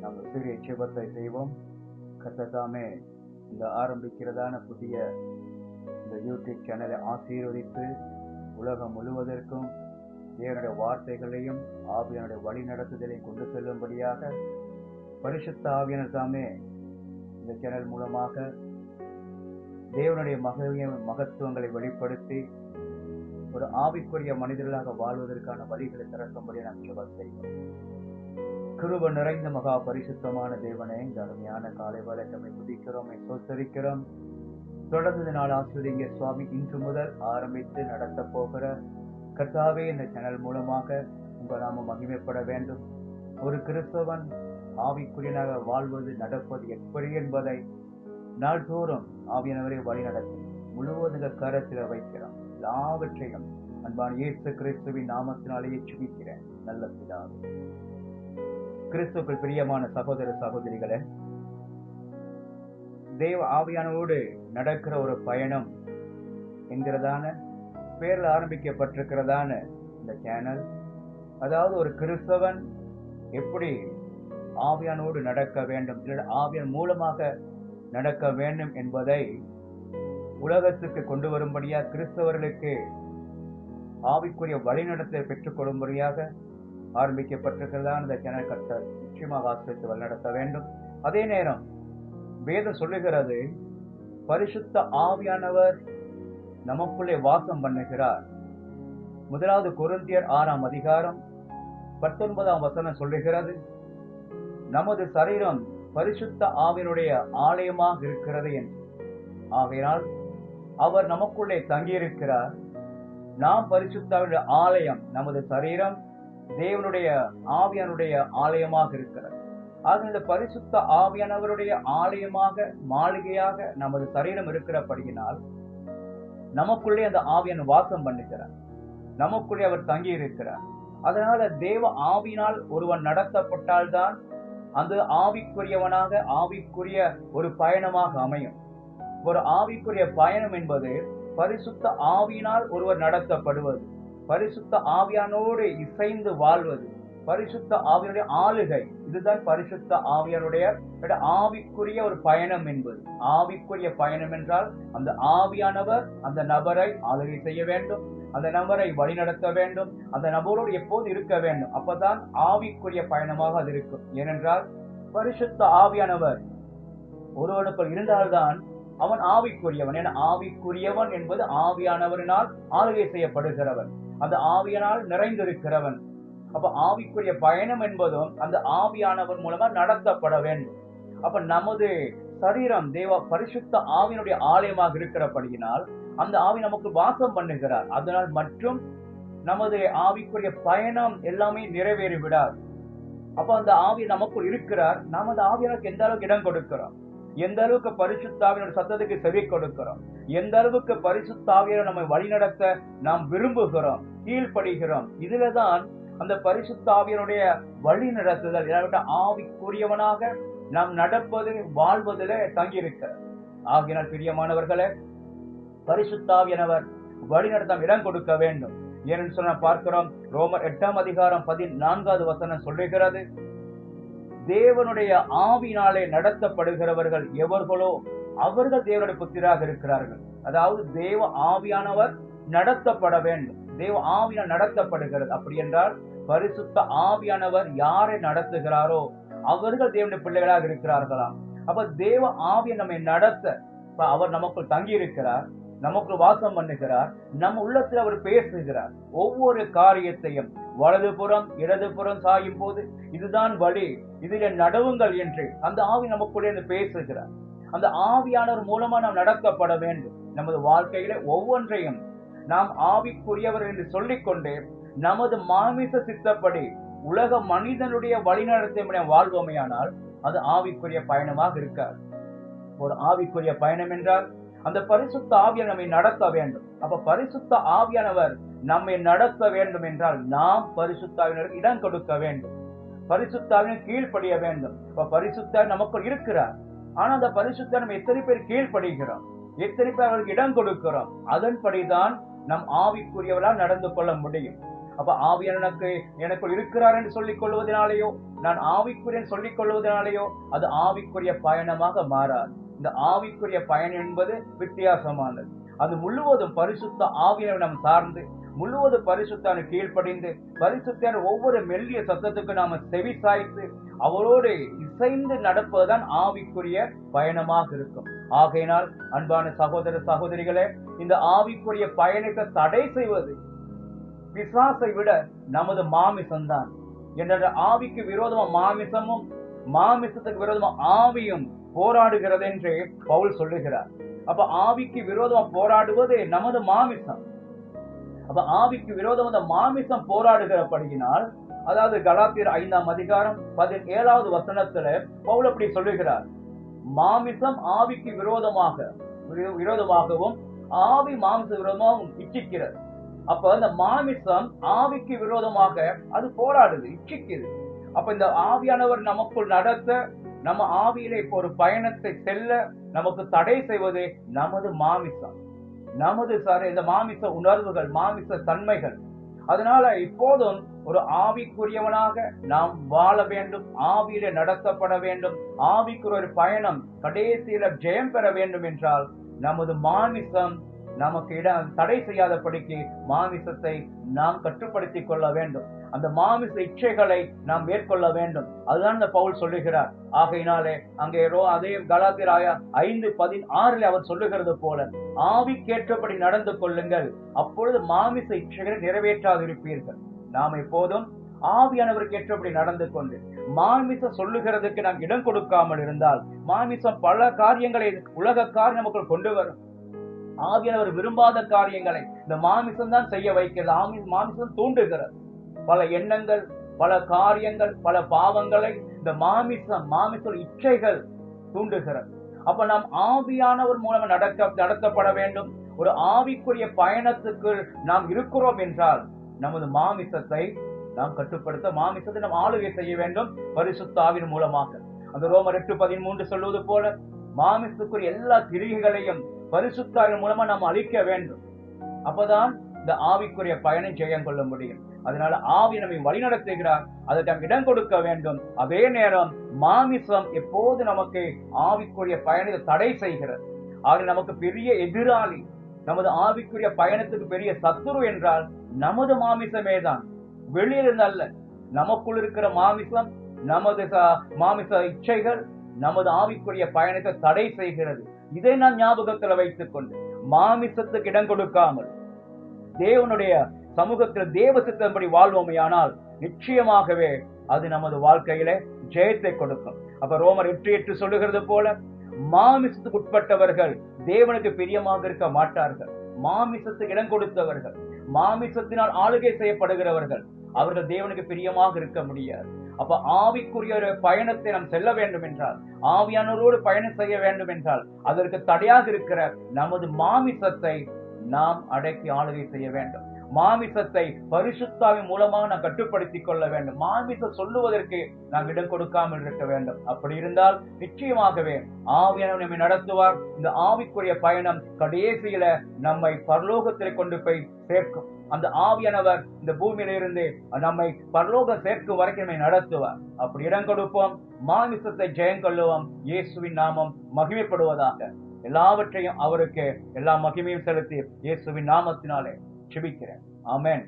நம்ம சிறிய ஜெபத்தை செய்வோம். கர்த்தர் தாமே இந்த ஆரம்பிக்கிறதான புதிய இந்த யூடியூப் சேனலை ஆசீர்வதித்து உலகம் முழுவதற்கும் தேவனுடைய வார்த்தைகளையும் ஆவியானுடைய வழி நடத்துதலையும் கொண்டு செல்லும்படியாக பரிசுத்த ஆவியானவர் தாமே இந்த சேனல் மூலமாக தேவனுடைய மகத்துவங்களை வெளிப்படுத்தி ஒரு ஆவிக்குரிய மனிதர்களாக வாழ்வதற்கான வழிகளை திறக்கும்படி நாம் ஜெபம் செய்வோம். கிருபை நிறைந்த மகா பரிசுத்தமான தேவனே, இந்த அருமையான காலை வேளை நம்மை துதிக்கிறோம், சோத்தரிக்கிறோம். தொடர்ந்து நாள் ஆசிரியங்க சுவாமி, இன்று முதல் ஆரம்பித்து நடத்த போகிற கர்த்தாவே, இந்த சேனல் மூலமாக உங்கள் நாம மகிமைப்பட வேண்டும். ஒரு கிறிஸ்தவன் ஆவிக்குரியனாக வாழ்வது நடப்பது எப்படி என்பதை நாள்தோறும் ஆவியானவரை வழி நடத்தும் முழுவதும் கரத்தில் வைக்கிறோம். எல்லாவற்றையும் அன்பான இயேசு கிறிஸ்துவின் நாமத்தினாலேயே சுபிக்கிறேன் நல்ல பிதாவே. கிறிஸ்துவுக்குள் பிரியமான சகோதர சகோதரிகளே, தேவ ஆவியானோடு நடக்கிற ஒரு பயணம் என்கிறதான பேர்ல ஆரம்பிக்கப்பட்டிருக்கிறதான இந்த சேனல், அதாவது ஒரு கிறிஸ்தவன் எப்படி ஆவியானோடு நடக்க வேண்டும், ஆவியான் மூலமாக நடக்க வேண்டும் என்பதை உலகத்துக்கு கொண்டு வரும்படியா, கிறிஸ்தவர்களுக்கு ஆவிக்குரிய வழிநடத்தை பெற்றுக் கொள்ளும்படியாக ஆரம்பிக்கப்பட்டிருக்கிறதான இந்த சேனல் கர்த்தர் நிச்சயமாக ஆசிரியத்து வழிநடத்த வேண்டும். அதே நேரம் வேதம் சொல்லுகிறது, பரிசுத்த ஆவியானவர் நமக்குள்ளே வாசம் பண்ணுகிறார். 1 கொரிந்தியர் 6 அதிகாரம் 19 வசனம் சொல்லுகிறது, நமது சரீரம் பரிசுத்த ஆவியினுடைய ஆலயமாக இருக்கிறது என்று. ஆகையினால் அவர் நமக்குள்ளே தங்கியிருக்கிறார். நாம் பரிசுத்த ஆலயம், நமது சரீரம் தேவனுடைய ஆவியானுடைய ஆலயமாக இருக்கிறது. ஆக இந்த பரிசுத்த ஆவியானவருடைய ஆலயமாக, மாளிகையாக நமது சரீரம் இருக்கிறபடியினால் நமக்குள்ளே அந்த ஆவியன் வாசம் பண்ணுகிறார், நமக்குள்ளே அவர் தங்கி இருக்கிறார். அதனால தேவ ஆவியினால் ஒருவன் நடத்தப்பட்டால்தான் அந்த ஆவிக்குரியவனாக, ஆவிக்குரிய ஒரு பயணமாக அமையும். ஒரு ஆவிக்குரிய பயணம் என்பது பரிசுத்த ஆவியினால் ஒருவர் நடத்தப்படுவது, பரிசுத்த ஆவியானோடு இசைந்து வாழ்வது, பரிசுத்த ஆவியனுடைய ஆளுகை. இதுதான் பரிசுத்த ஆவியனுடைய ஆவிக்குரிய ஒரு பயணம் என்பது. ஆவிக்குரிய பயணம் என்றால் அந்த ஆவியானவர் அந்த நபரை ஆளுகை செய்ய வேண்டும், அந்த நபரை வழிநடத்த வேண்டும், அந்த நபரோடு எப்போது இருக்க வேண்டும். அப்பதான் ஆவிக்குரிய பயணமாக அது இருக்கும். ஏனென்றால் பரிசுத்த ஆவியானவர் ஒருவனுக்குள் இருந்தால்தான் அவன் ஆவிக்குரியவன். என ஆவிக்குரியவன் என்பது ஆவியானவரினால் ஆளுகை செய்யப்படுகிறவன், அந்த ஆவியனால் நிறைந்திருக்கிறவன். அப்ப ஆவிக்குரிய பயணம் என்பதும் அந்த ஆவியானவர் மூலமா நடத்தப்பட வேண்டும். அப்ப நமது சரீரம் தேவ பரிசுத்த ஆவியினுடைய ஆலயமாக இருக்கிறபடியினால் அந்த ஆவி நமக்கு வாசம் பண்ணுகிறார். அதனால் மற்றும் நமது ஆவிக்குரிய பயணம் எல்லாமே நிறைவேறி விடாது. அப்ப அந்த ஆவி நமக்குள் இருக்கிறார். நாம் அந்த ஆவியானுக்கு எந்த அளவுக்கு இடம் கொடுக்கிறோம், எந்த அளவுக்கு பரிசுத்த ஆவியினுடைய சத்தத்துக்கு செவி கொடுக்கிறோம், எந்த அளவுக்கு பரிசுத்த ஆவியை நம்மை வழிநடத்த நாம் விரும்புகிறோம், கீழ்ப்படுகிறோம், இதுலதான் அந்த பரிசுத்த ஆவியினுடைய வழி நடத்துதல், ஆவிக்குரியவனாக நாம் நடப்பது, வாழ்வதில் தங்கியிருக்கிறார். ஆகினால் பிரியமானவர்களே, பரிசுத்த ஆவியானவர் வழி நடத்த இடம் கொடுக்க வேண்டும். ஏன்னு சொன்ன பார்க்கிறோம், ரோமர் 8 அதிகாரம் 14 வசனம் சொல்லுகிறது, தேவனுடைய ஆவியினாலே நடத்தப்படுகிறவர்கள் எவர்களோ அவர்கள் தேவனுடைய புத்திராக இருக்கிறார்கள். அதாவது தேவ ஆவியானவர் நடத்தப்பட வேண்டும், தேவ ஆவியால் நடத்தப்படுகிறது. அப்படி என்றால் பரிசுத்த ஆவியானவர் யாரை நடத்துகிறாரோ அவர்கள் தேவனுடைய பிள்ளைகளாக இருக்கிறார்களாம். அப்ப தேவ ஆவியை நம்மை நடத்த அவர் நமக்குள் தங்கி இருக்கிறார், நமக்குள் வாசம் பண்ணுகிறார், நம் உள்ளத்தில் அவர் பேசுகிறார். ஒவ்வொரு காரியத்தையும் வலதுபுறம் இடதுபுறம் சாயும் போது இதுதான் வழி, இதில் நடவுங்கள் என்று அந்த ஆவி நமக்குள்ளே பேசுகிறார். அந்த ஆவியானவர் மூலமா நாம் நடத்தப்பட வேண்டும். நமது வாழ்க்கையில ஒவ்வொன்றையும் நாம் ஆவிக்குரியவர் என்று சொல்லிக்கொண்டு நமது மாமிச சித்தப்படி உலக மனிதனுடைய வழிநடத்தை வாழ்வோமையானால் அது ஆவிக்குரிய பயணமாக இருக்காது. ஒரு ஆவிக்குரிய பயணம் என்றால் அந்த பரிசுத்த ஆவியானவர் நம்மை நடத்த வேண்டும். அப்ப பரிசுத்த ஆவியானவர் நம்மை நடத்த வேண்டும் என்றால் நாம் பரிசுத்த ஆவியானவருக்கு இடம் கொடுக்க வேண்டும், பரிசுத்த ஆவியானவர் கீழ்ப்படிய வேண்டும். இப்ப பரிசுத்த நமக்குள் இருக்கிறார், ஆனா அந்த பரிசுத்த நம்ம எத்தனை பேர் கீழ்ப்படுகிறோம், எத்தனை பேர் அவருக்கு இடம் கொடுக்கிறோம், அதன்படிதான் நம் ஆவிக்குரியவர்களால் நடந்து கொள்ள முடியும். அப்ப ஆவியானவர் எனக்குள் இருக்கிறார் என்று சொல்லிக் கொள்வதனாலேயோ, நான் ஆவிக்குரியன் சொல்லிக் கொள்வதனாலேயோ அது ஆவிக்குரிய பயணமாக மாறாது. இந்த ஆவிக்குரிய பயணம் என்பது வித்தியாசமானது. அது முழுவதும் பரிசுத்த ஆவியானவர் நாம் சார்ந்து, முழுவதும் பரிசுத்தான கீழ்ப்படிந்து, பரிசுத்தான ஒவ்வொரு மெல்லிய சத்தத்துக்கு நாம செவி சாய்த்து அவரோடு இசைந்து நடப்பதுதான் ஆவிக்குரிய பயணமாக இருக்கும். ஆகையினால் அன்பான சகோதர சகோதரிகளே, இந்த ஆவிக்குரிய பயணத்தை தடை செய்வது பிசாசை விட நமது மாமிசம்தான். என்ற ஆவிக்கு விரோதமா மாமிசமும், மாமிசத்துக்கு விரோதமா ஆவியும் போராடுகிறது என்று பவுல் சொல்லுகிறார். அப்ப ஆவிக்கு விரோதமா போராடுவது நமது மாமிசம். அப்ப ஆவிக்கு விரோதம் அந்த மாமிசம் போராடுகிறபடியினால், அதாவது கலாத்தியர் 5ஆம் அதிகாரம் 17வது வசனத்துல பவுல் அப்படி சொல்லுகிறார், மாமிசம் ஆவிக்கு விரோதமாகவும் ஆவி மாமிச விரோதமாகவும் இச்சிக்கிறது. அப்ப இந்த மாமிசம் ஆவிக்கு விரோதமாக அது போராடுது, இச்சிக்குது. அப்ப இந்த ஆவியானவர் நமக்குள் நடத்த, நம்ம ஆவியில இப்போ ஒரு பயணத்தை செல்ல நமக்கு தடை செய்வது நமது மாமிசம், நமது இந்த மாமிச உணர்வுகள், மாமிச தன்மைகள். அதனால இப்போதும் ஒரு ஆவிக்குரியவனாக நாம் வாழ வேண்டும், ஆவியில நடத்தப்பட வேண்டும், ஆவிக்குரிய ஒரு பயணம் கடைசியில ஜெயம் பெற வேண்டும் என்றால் நமது மாமிசம் நமக்கு தடை செய்யாதபடிக்கு மாமிசத்தை நாம் கட்டுப்படுத்திக் கொள்ள வேண்டும். அந்த மாமிச இச்சைகளை நாம் மேற்கொள்ள வேண்டும். அதுதான் இந்த பவுல் சொல்லுகிறார். ஆகையினாலே அங்கே அதே கலாத்தியர் 5:16 அவர் சொல்லுகிறது போல, ஆவிக்கேற்றபடி நடந்து கொள்ளுங்கள், அப்பொழுது மாமிச இச்சைகளை நிறைவேற்றாதிருப்பீர்கள். நாம் எப்போதும் ஆவியானவருக்கு ஏற்றபடி நடந்து கொண்டு மாமிசம் சொல்லுகிறதுக்கு நாம் இடம் கொடுக்காமல் இருந்தால், மாமிசம் பல காரியங்களை, உலக காரியம் நமக்கு கொண்டு வரும். ஆவியானவர் விரும்பாத காரியங்களை இந்த மாமிசம் தான் செய்ய வைக்கிறது. மாமிசம் தூண்டுகிறது. பல எண்ணங்கள், பல காரியங்கள், பல பாவங்களை இந்த மாமிச இச்சைகள் தூண்டுகிறது. அப்ப நாம் ஆவியானவர் மூலம் நடத்தப்பட வேண்டும். ஒரு ஆவிக்குரிய பயணத்துக்கு நாம் இருக்கிறோம் என்றால் நமது மாமிசத்தை நாம் கட்டுப்படுத்த, மாமிசத்தை நாம் ஆளுகை செய்ய வேண்டும் பரிசுத்த ஆவியின் மூலமாக. அந்த ரோமர் 8:13 சொல்வது போல, மாமிசத்துக்குரிய எல்லா கிரியைகளையும் பரிசுத்தாவின் மூலமா நாம் அழிக்க வேண்டும். அப்பதான் இந்த ஆவிக்குரிய பயணம் ஜெயம் கொள்ள முடியும். அதனால ஆவி நம்மை வழி நடத்துகிறார், அதற்கு நாம் இடம் கொடுக்க வேண்டும். அதே நேரம் மாமிசம் எப்போது நமக்கு ஆவிக்குரிய பயணத்தை தடை செய்கிறது. ஆக நமக்கு பெரிய எதிராளி, நமது ஆவிக்குரிய பயணத்துக்கு பெரிய சத்துரு என்றால் நமது மாமிசமே தான், வெளியிலிருந்து அல்ல. நமக்குள் இருக்கிற மாமிசம், நமது மாமிச இச்சைகள் நமது ஆவிக்குரிய பயணத்தை தடை செய்கிறது. இதை நாம் ஞாபகத்துல வைத்துக் கொண்டு மாமிசத்துக்கு இடம் கொடுக்காமல் தேவனுடைய சமூகத்தில் தேவ சித்தம்படி வாழ்வோமையானால் நிச்சயமாகவே அது நமது வாழ்க்கையில ஜெயத்தை கொடுக்கும். அப்ப ரோமர் 8:8 சொல்லுகிறது போல, மாமிசத்துக்கு உட்பட்டவர்கள் தேவனுக்கு பிரியமாக இருக்க மாட்டார்கள். மாமிசத்துக்கு இடம் கொடுத்தவர்கள், மாமிசத்தினால் ஆளுகை செய்யப்படுகிறவர்கள், அவர்கள் தேவனுக்கு பிரியமாக இருக்க முடியாது. அப்ப ஆவிக்குரிய ஒரு பயணத்தை நாம் செல்ல வேண்டும் என்றால், ஆவியானவரோடு பயணம் செய்ய வேண்டும் என்றால், அதற்கு தடையாக இருக்கிற நமது மாமிசத்தை நாம் அடக்கி ஆளுகை செய்ய வேண்டும். மாமிசத்தை பரிசுத்தாவின் மூலமாக நாம் கட்டுப்படுத்திக் கொள்ள வேண்டும். மாமிசம் சொல்லுவதற்கு நாம் இடம் கொடுக்காமல் இருக்க வேண்டும். அப்படி இருந்தால் நிச்சயமாகவே ஆவியானவர் நம்மை நடத்துவார். இந்த ஆவிக்குரிய பயணம் கடைசியில நம்மை பரலோகத்திலே கொண்டு போய் சேர்க்கும். அந்த ஆவியானவர் இந்த பூமியில இருந்து நம்மை பரலோகம் சேர்க்கும் வரைக்கும் நம்மை நடத்துவார். அப்படி இடம் கொடுப்போம், மாமிசத்தை ஜெயம் கொள்ளுவோம். இயேசுவின் நாமம் மகிமைப்படுவதாக. எல்லாவற்றையும் அவருக்கு எல்லா மகிமையும் செலுத்தி இயேசுவின் நாமத்தினாலே ஜெபிக்கிறேன். ஆமென்.